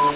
What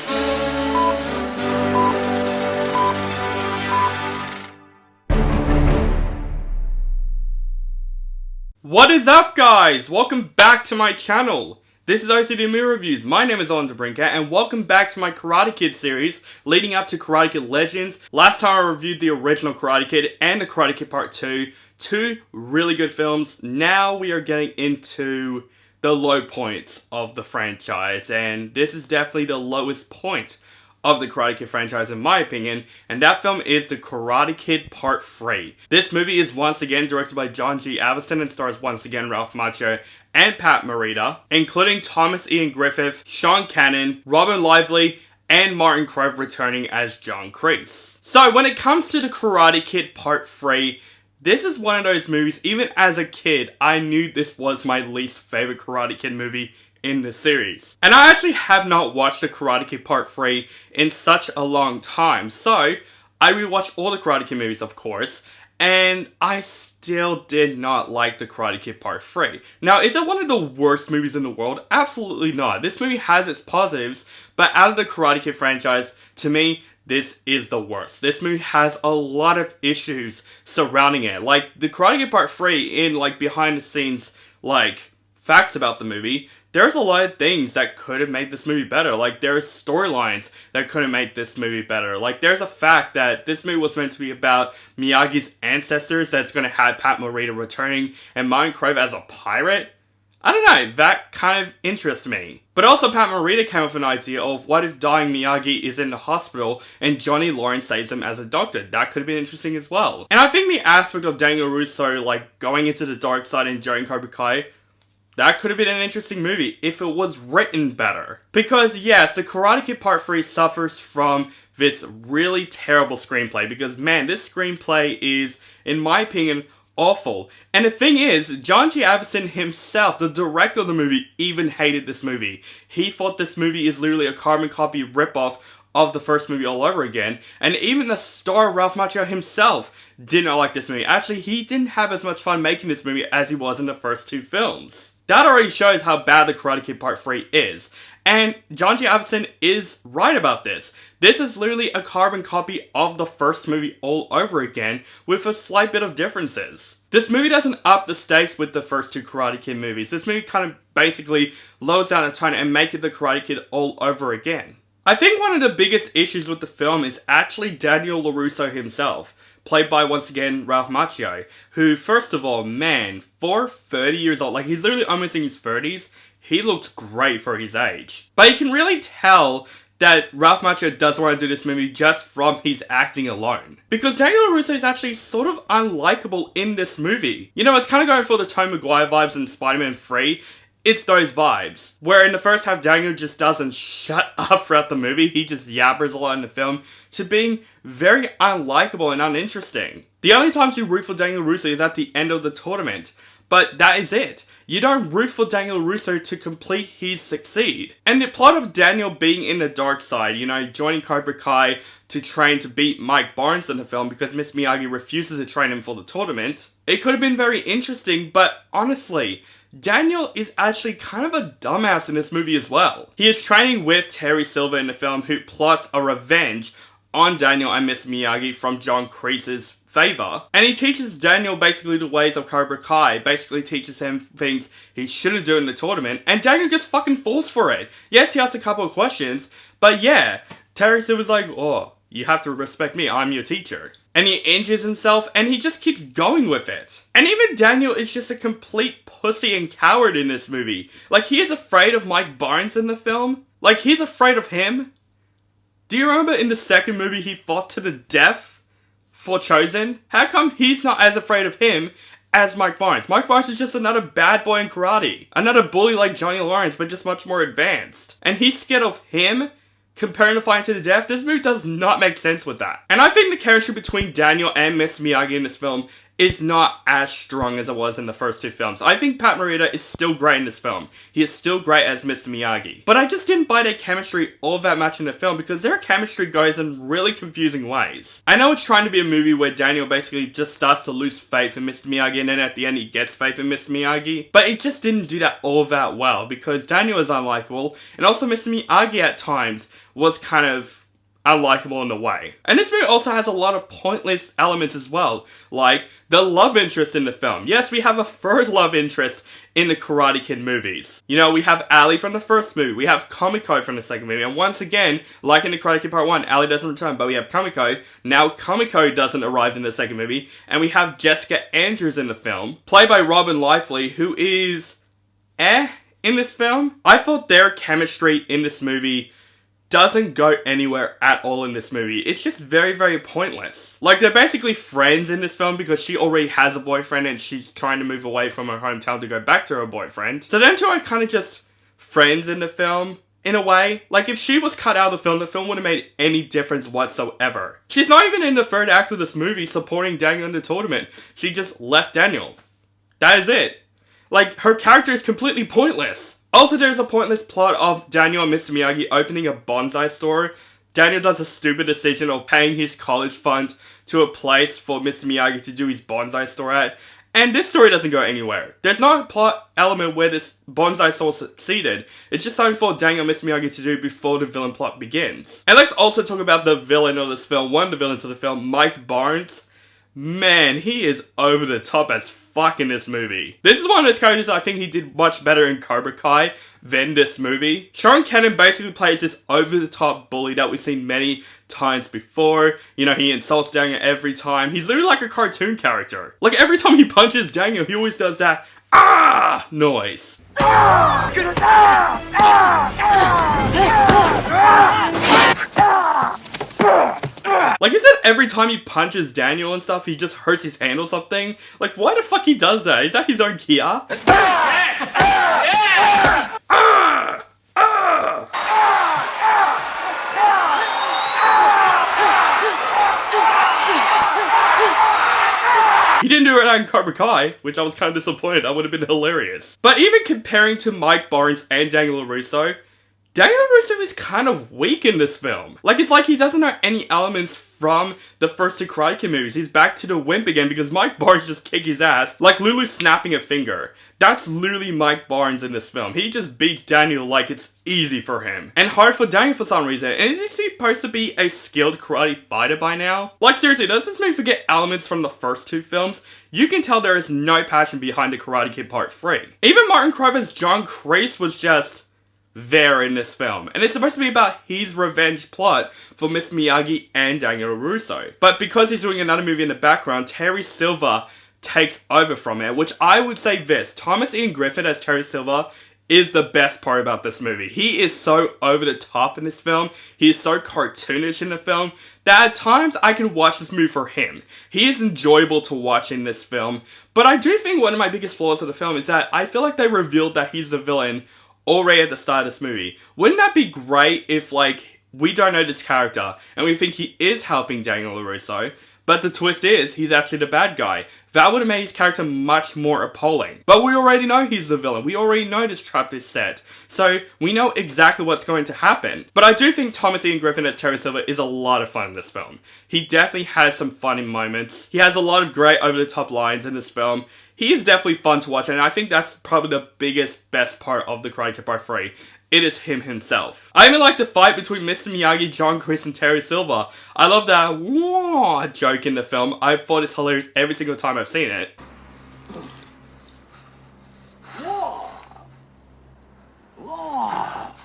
is up, guys? Welcome back to my channel. This is OCD Movie Reviews. My name is Owen DeBrincat, and welcome back to my Karate Kid series leading up to Karate Kid Legends. Last time I reviewed the original Karate Kid and the Karate Kid Part 2. Two really good films. Now we are getting into the low points of the franchise, and this is definitely the lowest point of the Karate Kid franchise in my opinion, and that film is The Karate Kid Part 3. This movie is once again directed by John G. Avildsen and stars once again Ralph Macchio and Pat Morita, including Thomas Ian Griffith, Sean Cannon, Robin Lively, and Martin Kove returning as John Kreese. So when it comes to The Karate Kid Part 3, this is one of those movies, even as a kid, I knew this was my least favorite Karate Kid movie in the series. And I actually have not watched The Karate Kid Part 3 in such a long time, so I rewatched all the Karate Kid movies, of course, and I still did not like The Karate Kid Part 3. Now, is it one of the worst movies in the world? Absolutely not. This movie has its positives, but out of the Karate Kid franchise, to me, this is the worst. This movie has a lot of issues surrounding it. Like, The Karate Kid Part 3, in, like, behind the scenes, like, facts about the movie, there's a lot of things that could have made this movie better. Like, there's storylines that could have made this movie better. Like, there's a fact that this movie was meant to be about Miyagi's ancestors that's going to have Pat Morita returning and Martin Kove as a pirate. I don't know, that kind of interests me. But also Pat Morita came up with an idea of what if dying Miyagi is in the hospital and Johnny Lawrence saves him as a doctor. That could have been interesting as well. And I think the aspect of Daniel Russo, like, going into the dark side and joining Cobra Kai, that could have been an interesting movie if it was written better. Because yes, The Karate Kid Part 3 suffers from this really terrible screenplay. Because man, this screenplay is, in my opinion, awful. And the thing is, John G. Avildsen himself, the director of the movie, even hated this movie. He thought this movie is literally a carbon copy ripoff of the first movie all over again. And even the star Ralph Macchio himself did not like this movie. Actually, he didn't have as much fun making this movie as he was in the first two films. That already shows how bad The Karate Kid Part 3 is. And John G. Avildsen is right about this. This is literally a carbon copy of the first movie all over again, with a slight bit of differences. This movie doesn't up the stakes with the first two Karate Kid movies. This movie kind of basically lowers down the tone and makes it The Karate Kid all over again. I think one of the biggest issues with the film is actually Daniel LaRusso himself, played by, once again, Ralph Macchio, who, first of all, man, for 30 years old, like, he's literally almost in his 30s, he looks great for his age. But you can really tell that Ralph Macchio doesn't want to do this movie just from his acting alone. Because Daniel LaRusso is actually sort of unlikable in this movie. You know, it's kind of going for the Tobey Maguire vibes in Spider-Man 3, it's those vibes. Where in the first half, Daniel just doesn't shut up throughout the movie. He just yappers a lot in the film to being very unlikable and uninteresting. The only times you root for Daniel Russo is at the end of the tournament. But that is it. You don't root for Daniel Russo to complete his succeed. And the plot of Daniel being in the dark side, you know, joining Cobra Kai to train to beat Mike Barnes in the film because Miss Miyagi refuses to train him for the tournament. It could have been very interesting, but honestly, Daniel is actually kind of a dumbass in this movie as well. He is training with Terry Silver in the film, who plots a revenge on Daniel and Miss Miyagi from John Kreese's favor. And he teaches Daniel basically the ways of Cobra Kai, basically teaches him things he shouldn't do in the tournament, and Daniel just fucking falls for it. Yes, he asks a couple of questions, but yeah, Terry Silver's like, oh, you have to respect me, I'm your teacher. And he injures himself, and he just keeps going with it. And even Daniel is just a complete pussy and coward in this movie. Like, he is afraid of Mike Barnes in the film. Like, he's afraid of him. Do you remember in the second movie he fought to the death for Chozen? How come he's not as afraid of him as Mike Barnes? Mike Barnes is just another bad boy in karate. Another bully like Johnny Lawrence, but just much more advanced. And he's scared of him comparing the fight to the death. This movie does not make sense with that. And I think the chemistry between Daniel and Miss Miyagi in this film is not as strong as it was in the first two films. I think Pat Morita is still great in this film. He is still great as Mr. Miyagi. But I just didn't buy their chemistry all that much in the film because their chemistry goes in really confusing ways. I know it's trying to be a movie where Daniel basically just starts to lose faith in Mr. Miyagi and then at the end he gets faith in Mr. Miyagi. But it just didn't do that all that well because Daniel is unlikable and also Mr. Miyagi at times was kind of unlikable in a way. And this movie also has a lot of pointless elements as well, like the love interest in the film. Yes, we have a third love interest in the Karate Kid movies. You know, we have Ali from the first movie, we have Kamiko from the second movie, and once again, like in the Karate Kid Part 1, Ali doesn't return, but we have Kamiko. Now Kamiko doesn't arrive in the second movie, and we have Jessica Andrews in the film, played by Robin Lively, who is in this film. I thought their chemistry in this movie doesn't go anywhere at all in this movie. It's just very, very pointless. Like, they're basically friends in this film because she already has a boyfriend and she's trying to move away from her hometown to go back to her boyfriend. So them two are kind of just friends in the film, in a way. Like, if she was cut out of the film wouldn't have made any difference whatsoever. She's not even in the third act of this movie supporting Daniel in the tournament. She just left Daniel. That is it. Like, her character is completely pointless. Also, there's a pointless plot of Daniel and Mr. Miyagi opening a bonsai store. Daniel does a stupid decision of paying his college fund to a place for Mr. Miyagi to do his bonsai store at. And this story doesn't go anywhere. There's not a plot element where this bonsai store succeeded. It's just something for Daniel and Mr. Miyagi to do before the villain plot begins. And let's also talk about the villain of this film, one of the villains of the film, Mike Barnes. Man, he is over the top as fuck in this movie. This is one of those characters I think he did much better in Cobra Kai than this movie. Sean Cannon basically plays this over-the-top bully that we've seen many times before. You know, he insults Daniel every time. He's literally like a cartoon character. Like, every time he punches Daniel, he always does that "ah" noise. Like, is that every time he punches Daniel and stuff, he just hurts his hand or something? Like, why the fuck he does that? Is that his own Kia? Yes! Yeah! He didn't do it in Cobra Kai, which I was kind of disappointed. That would have been hilarious. But even comparing to Mike Barnes and Daniel LaRusso, Daniel LaRusso is kind of weak in this film. Like, it's like he doesn't know any elements from the first two Karate Kid movies. He's back to the wimp again because Mike Barnes just kicked his ass, like literally snapping a finger. That's literally Mike Barnes in this film. He just beats Daniel like it's easy for him. And hard for Daniel for some reason. And is he supposed to be a skilled karate fighter by now? Like, seriously, does this movie forget elements from the first two films? You can tell there is no passion behind the Karate Kid Part 3. Even Martin Crover's John Kreese was just there in this film. And it's supposed to be about his revenge plot for Mr. Miyagi and Daniel LaRusso. But because he's doing another movie in the background, Terry Silver takes over from it, which I would say this: Thomas Ian Griffith as Terry Silver is the best part about this movie. He is so over the top in this film. He is so cartoonish in the film that at times I can watch this movie for him. He is enjoyable to watch in this film. But I do think one of my biggest flaws of the film is that I feel like they revealed that he's the villain already at the start of this movie. Wouldn't that be great if, like, we don't know this character and we think he is helping Daniel LaRusso, but the twist is he's actually the bad guy? That would have made his character much more appalling. But we already know he's the villain. We already know this trap is set. So we know exactly what's going to happen. But I do think Thomas Ian Griffith as Terry Silver is a lot of fun in this film. He definitely has some funny moments. He has a lot of great over-the-top lines in this film. He is definitely fun to watch, and I think that's probably the biggest, best part of the Karate Kid Part 3. It is him himself. I even like the fight between Mr. Miyagi, John Kreese, and Terry Silver. I love that "wah" joke in the film. I thought it's hilarious every single time I've seen it.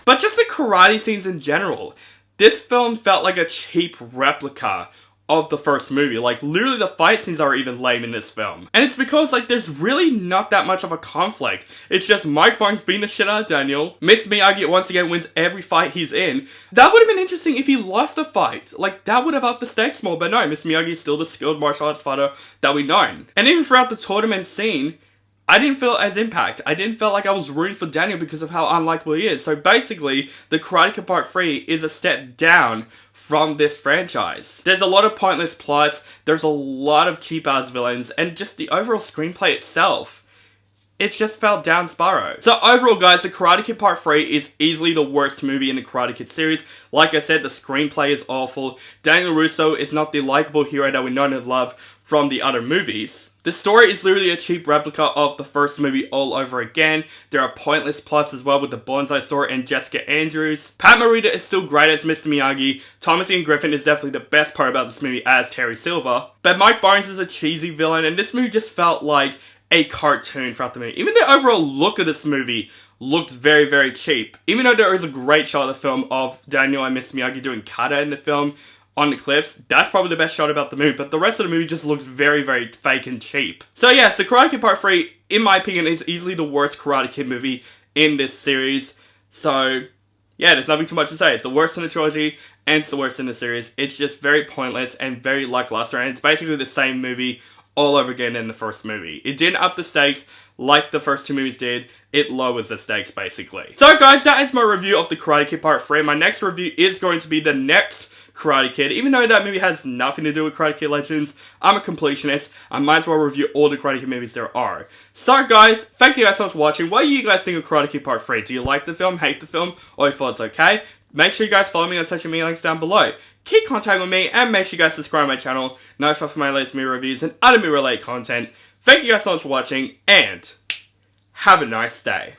But just the karate scenes in general. This film felt like a cheap replica of the first movie. Like, literally the fight scenes are even lame in this film. And it's because, like, there's really not that much of a conflict. It's just Mike Barnes beating the shit out of Daniel. Mr. Miyagi once again wins every fight he's in. That would have been interesting if he lost the fight. Like, that would have upped the stakes more, but no, Mr. Miyagi is still the skilled martial arts fighter that we know. And even throughout the tournament scene, I didn't feel as impact. I didn't feel like I was rooting for Daniel because of how unlikable he is. So basically, The Karate Kid Part 3 is a step down from this franchise. There's a lot of pointless plots, there's a lot of cheap-ass villains, and just the overall screenplay itself, it just felt down Sparrow. So overall, guys, The Karate Kid Part 3 is easily the worst movie in the Karate Kid series. Like I said, the screenplay is awful. Daniel Russo is not the likable hero that we know and love from the other movies. The story is literally a cheap replica of the first movie all over again. There are pointless plots as well with the Bonsai Store and Jessica Andrews. Pat Morita is still great as Mr. Miyagi. Thomas Ian Griffin is definitely the best part about this movie as Terry Silver. But Mike Barnes is a cheesy villain, and this movie just felt like a cartoon throughout the movie. Even the overall look of this movie looked very, very cheap. Even though there is a great shot of the film of Daniel and Mr. Miyagi doing kata in the film, on the cliffs, that's probably the best shot about the movie, but the rest of the movie just looks very, very fake and cheap. So yes, The Karate Kid Part 3, in my opinion, is easily the worst Karate Kid movie in this series. So, yeah, there's nothing too much to say. It's the worst in the trilogy, and it's the worst in the series. It's just very pointless and very lackluster, and it's basically the same movie all over again in the first movie. It didn't up the stakes like the first two movies did. It lowers the stakes, basically. So guys, that is my review of The Karate Kid Part 3. My next review is going to be the next Karate Kid. Even though that movie has nothing to do with Karate Kid Legends, I'm a completionist. I might as well review all the Karate Kid movies there are. So guys, thank you guys so much for watching. What do you guys think of Karate Kid Part 3? Do you like the film, hate the film, or you thought it's okay? Make sure you guys follow me on social media links down below. Keep contact with me, and make sure you guys subscribe to my channel, notify for my latest movie reviews and other movie related content. Thank you guys so much for watching, and have a nice day.